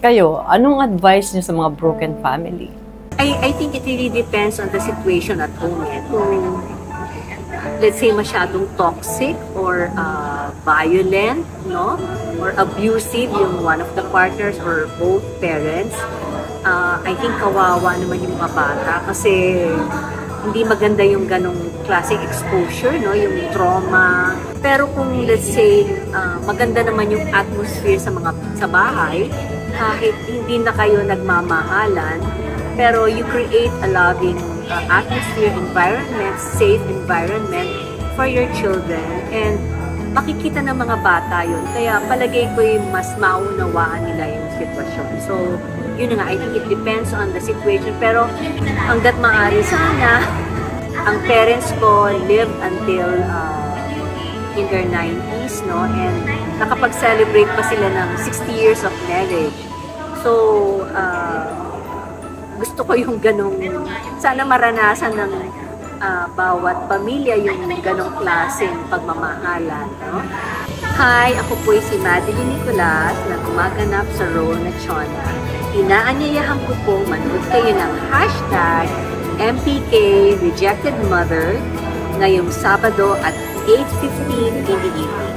Kayo, anong advice niyo sa mga broken family? I think it really depends on the situation at home. Kung, let's say, masyadong toxic or violent, no? Or abusive yung one of the partners or both parents, I think kawawa naman yung mga bata kasi hindi maganda yung ganong klaseng exposure, no? Yung trauma. Pero kung, let's say, maganda naman yung atmosphere sa bahay, kahit hindi na kayo nagmamahalan, pero you create a loving atmosphere, environment, safe environment for your children, and makikita ng mga bata yun. Kaya palagay ko yung mas maunawaan nila yung sitwasyon. So, yun nga, I think it depends on the situation. Pero hanggat maaari sana, ang parents ko lived until in their 90s, no? And nakapag-celebrate pa sila ng 60 years of marriage. So, gusto ko yung ganong, sana maranasan ng bawat pamilya yung ganong klaseng pagmamahalan, no? Hi, ako po si Madeline Nicolas na gumaganap sa role na Chona. Inaanyayahan ko po manood kayo ng #MPK Rejected Mother ngayong Sabado at 8:15 in the evening.